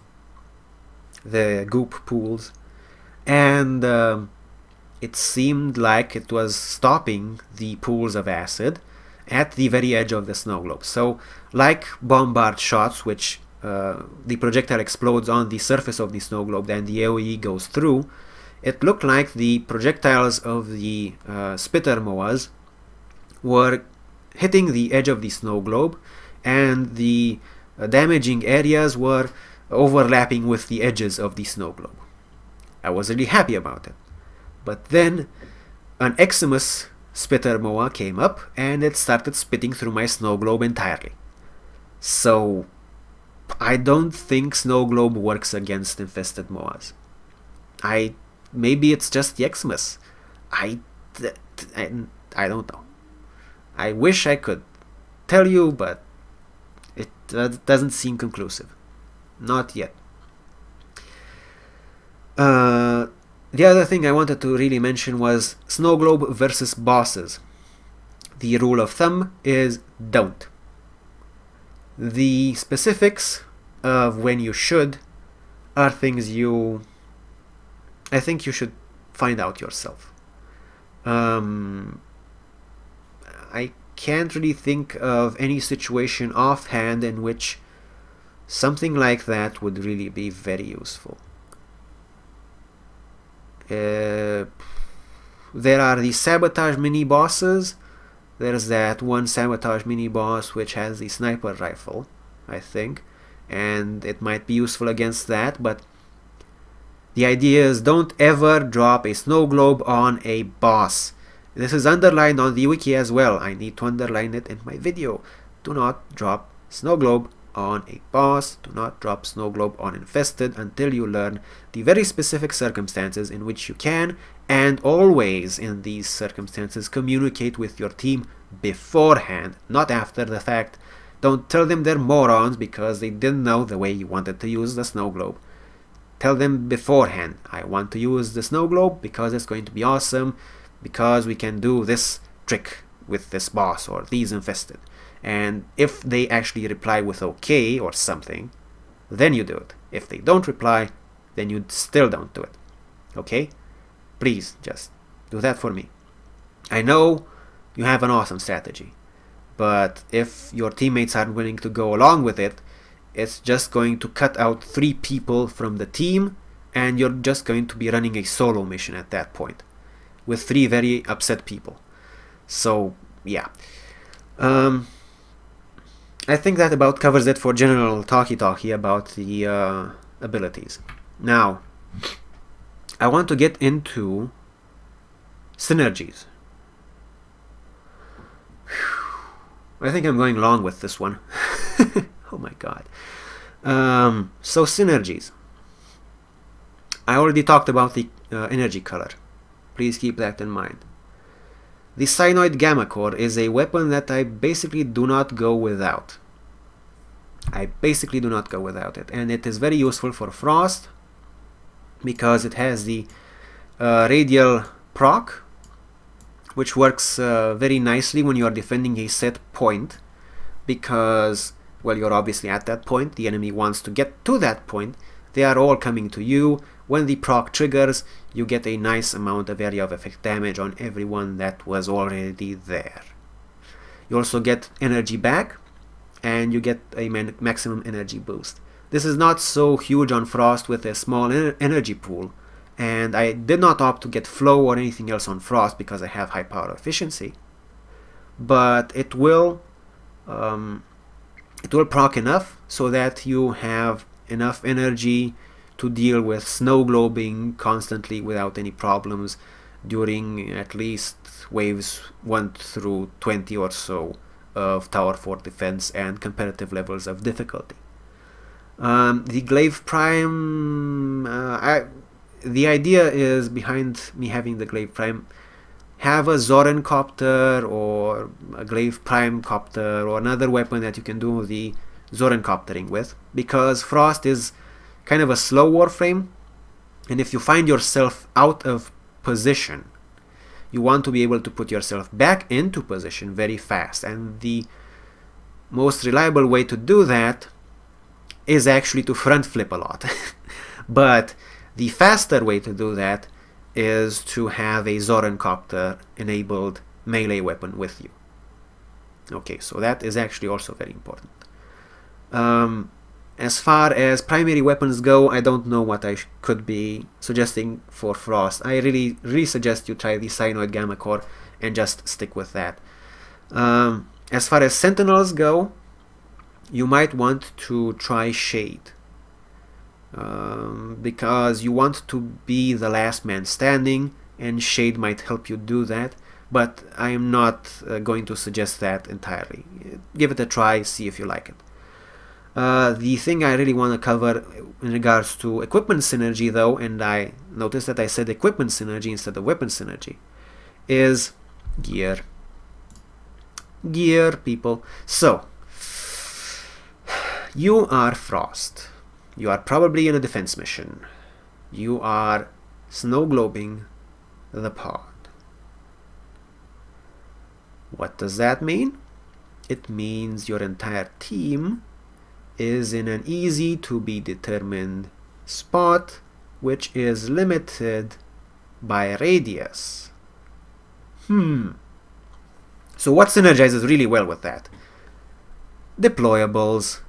the goop pools, and it seemed like it was stopping the pools of acid at the very edge of the Snow Globe. So, like bombard shots, which the projectile explodes on the surface of the Snow Globe and the AoE goes through, it looked like the projectiles of the spitter MOAs were hitting the edge of the Snow Globe, and the damaging areas were overlapping with the edges of the Snow Globe. I was really happy about it. But then an Eximus spitter MOA came up and it started spitting through my Snow Globe entirely. So I don't think Snow Globe works against Infested MOAs. Maybe it's just the Eximus. I don't know. I wish I could tell you, but it doesn't seem conclusive. Not yet. The other thing I wanted to really mention was Snow Globe versus bosses. The rule of thumb is don't. The specifics of when you should are things I think you should find out yourself. I can't really think of any situation offhand in which something like that would really be very useful. There are the sabotage mini bosses. There's that one sabotage mini boss which has the sniper rifle, I think, and it might be useful against that, but the idea is don't ever drop a snow globe on a boss. This is underlined on the wiki as well. I need to underline it in my video. Do not drop snow globe on a boss. Do not drop snow globe on infested until you learn the very specific circumstances in which you can, and always in these circumstances communicate with your team beforehand, not after the fact. Don't tell them they're morons because they didn't know the way you wanted to use the snow globe. Tell them beforehand, I want to use the snow globe because it's going to be awesome, because we can do this trick with this boss or these infested. And if they actually reply with okay or something, then you do it. If they don't reply, then you still don't do it. Okay? Please just do that for me. I know you have an awesome strategy, but if your teammates aren't willing to go along with it, it's just going to cut out 3 people from the team, and you're just going to be running a solo mission at that point with 3 very upset people. So yeah, I think that about covers it for general talkie about the abilities. Now I want to get into synergies. I think I'm going long with this one. Oh my god. So synergies. I already talked about the energy color. Please keep that in mind. The Cyanoid Gamma Core is a weapon that I basically do not go without. I basically do not go without it. And it is very useful for Frost because it has the radial proc, which works very nicely when you are defending a set point, because, well, you're obviously at that point, the enemy wants to get to that point, they are all coming to you. When the proc triggers, you get a nice amount of area of effect damage on everyone that was already there. You also get energy back, and you get a maximum energy boost. This is not so huge on Frost with a small energy pool, and I did not opt to get flow or anything else on Frost because I have high power efficiency, but it will proc enough so that you have enough energy to deal with snow globing constantly without any problems during at least waves 1 through 20 or so of Tower Fort defense and competitive levels of difficulty. The Glaive Prime, the idea is behind me having the Glaive Prime, have a Zoran Copter or a Glaive Prime Copter or another weapon that you can do the Zoran Coptering with, because Frost is kind of a slow warframe, and if you find yourself out of position, you want to be able to put yourself back into position very fast, and the most reliable way to do that is actually to front flip a lot. But the faster way to do that is to have a Zoran Copter enabled melee weapon with you. Okay, so that is actually also very important. As far as primary weapons go, I don't know what I could be suggesting for Frost. I really suggest you try the Cyanoid Gamma Core and just stick with that. As far as Sentinels go, you might want to try Shade, because you want to be the last man standing, and Shade might help you do that, but I am not going to suggest that entirely. Give it a try, see if you like it. The thing I really want to cover in regards to equipment synergy, though, and I noticed that I said equipment synergy instead of weapon synergy, is gear. Gear, people. So, you are Frost. You are probably in a defense mission. You are snow globing the pod. What does that mean? It means your entire team is in an easy to be determined spot, which is limited by radius. So what synergizes really well with that? Deployables,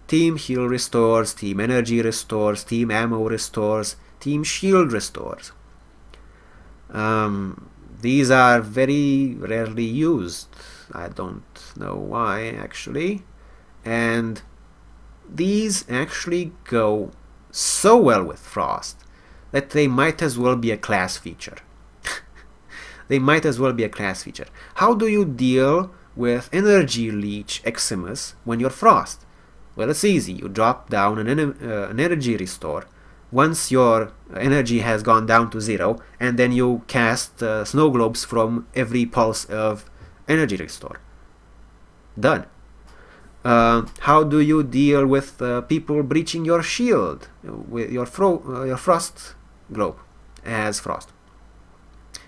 team heal restores, team energy restores, team ammo restores, team shield restores. These are very rarely used. I don't know why, actually. And these actually go so well with Frost that they might as well be a class feature. They might as well be a class feature. How do you deal with Energy Leech Eximus when you're Frost? Well, it's easy. You drop down an Energy Restore once your energy has gone down to 0, and then you cast snow globes from every pulse of Energy Restore. Done. How do you deal with people breaching your shield with your Frost globe as Frost?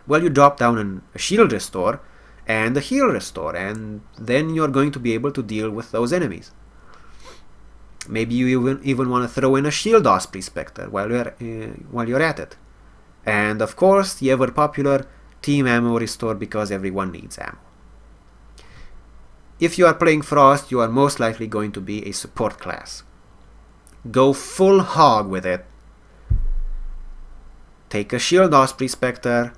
Well, you drop down a shield restore and a heal restore, and then you're going to be able to deal with those enemies. Maybe you even want to throw in a Shield Osprey Spectre while you're at it. And of course, the ever popular Team Ammo Restore, because everyone needs ammo. If you are playing Frost, you are most likely going to be a support class. Go full hog with it. Take a Shield Osprey Spectre,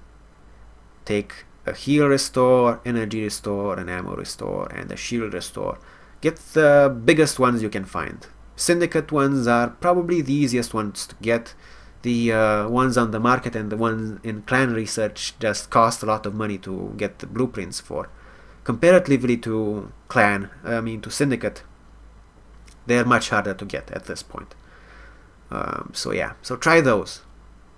take a Heal Restore, Energy Restore, an Ammo Restore, and a Shield Restore. Get the biggest ones you can find. Syndicate ones are probably the easiest ones to get. The ones on the market and the ones in clan research just cost a lot of money to get the blueprints for. Comparatively to to Syndicate, they're much harder to get at this point. So yeah, so try those.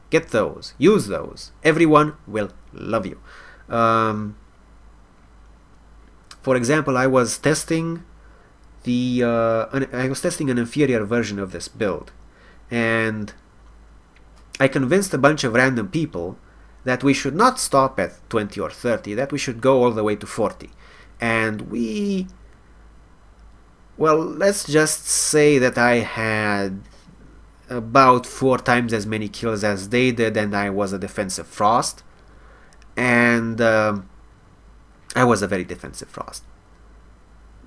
Get those. Use those. Everyone will love you. For example, I was testing an inferior version of this build, and I convinced a bunch of random people that we should not stop at 20 or 30, that we should go all the way to 40. And well, let's just say that I had about 4 times as many kills as they did, and I was a defensive Frost, and I was a very defensive Frost.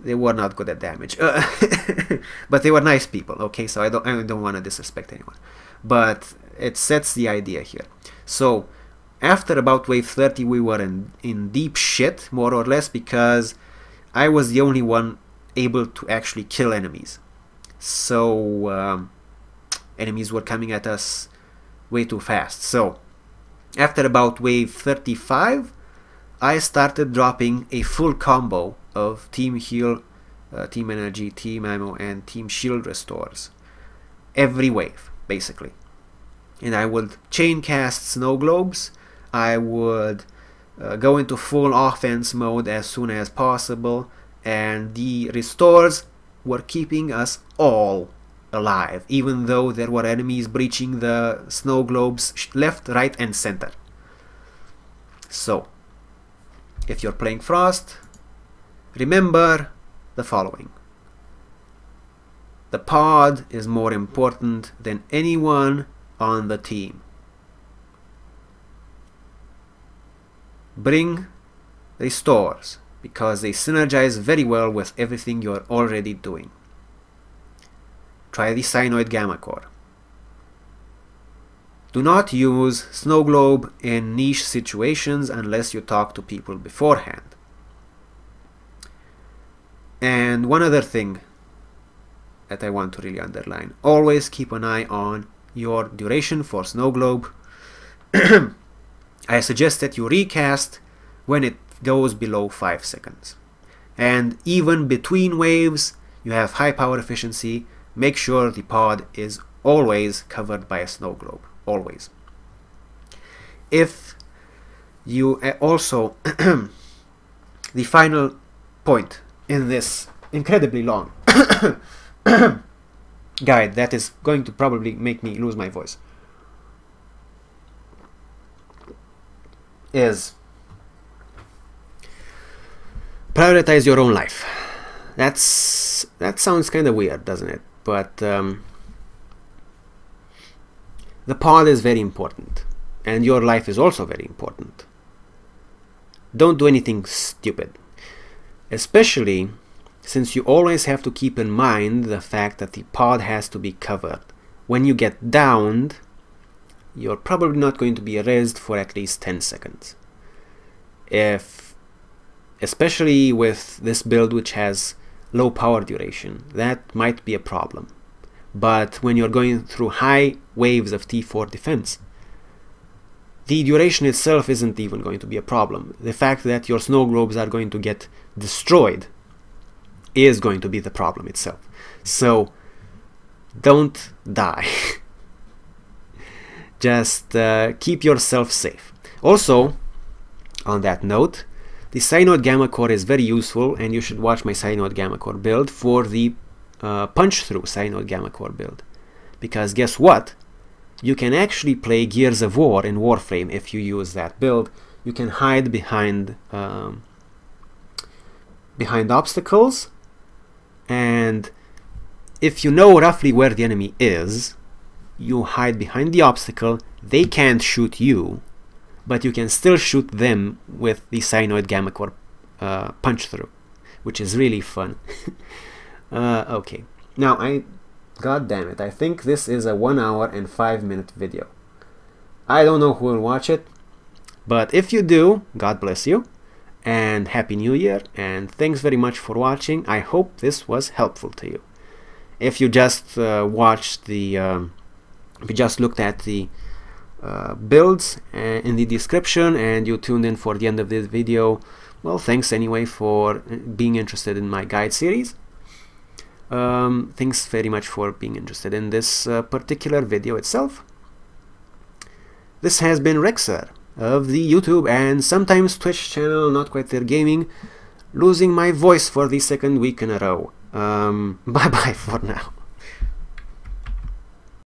They were not good at damage, but they were nice people. Okay, so I don't want to disrespect anyone, but it sets the idea here. So after about wave 30, we were in deep shit, more or less, because I was the only one able to actually kill enemies. So enemies were coming at us way too fast. So after about wave 35, I started dropping a full combo of Team Heal, Team Energy, Team Ammo, and Team Shield restores every wave, basically. And I would chain cast snow globes. I would go into full offense mode as soon as possible, and the restores were keeping us all alive, even though there were enemies breaching the snow globes left, right, and center. So if you're playing Frost, remember the following. The pod is more important than anyone on the team. Bring restores, because they synergize very well with everything you're already doing. Try the Cyanoid Gamma Core. Do not use Snow Globe in niche situations unless you talk to people beforehand. And one other thing that I want to really underline: always keep an eye on your duration for Snow Globe. I suggest that you recast when it goes below 5 seconds. And even between waves, you have high power efficiency. Make sure the pod is always covered by a Snow Globe. Always. If you also the final point in this incredibly long guide that is going to probably make me lose my voice is prioritize your own life. That sounds kind of weird, doesn't it? But the pod is very important, and your life is also very important. Don't do anything stupid, especially since you always have to keep in mind the fact that the pod has to be covered. When you get downed, you're probably not going to be rezzed for at least 10 seconds. Especially with this build which has low power duration, that might be a problem. But when you're going through high waves of T4 defense, the duration itself isn't even going to be a problem. The fact that your snow globes are going to get destroyed is going to be the problem itself. So don't die. Just keep yourself safe. Also, on that note, the Cyanoid Gamma Core is very useful, and you should watch my Cyanoid Gamma Core build for the punch-through Cyanoid Gamma Core build. Because guess what? You can actually play Gears of War in Warframe if you use that build. You can hide behind obstacles, and if you know roughly where the enemy is, you hide behind the obstacle. They can't shoot you, but you can still shoot them with the Cyanoid Gamma Core punch-through, which is really fun. Okay, now God damn it, I think this is a 1 hour and 5 minute video. I don't know who will watch it, but if you do, God bless you, and Happy New Year, and thanks very much for watching. I hope this was helpful to you. If you just watched the, if you just looked at the builds in the description and you tuned in for the end of this video, well, thanks anyway for being interested in my guide series. Thanks very much for being interested in this particular video itself. This has been Rexer of the YouTube and sometimes Twitch channel Not Quite There Gaming, losing my voice for the second week in a row. Bye bye for now.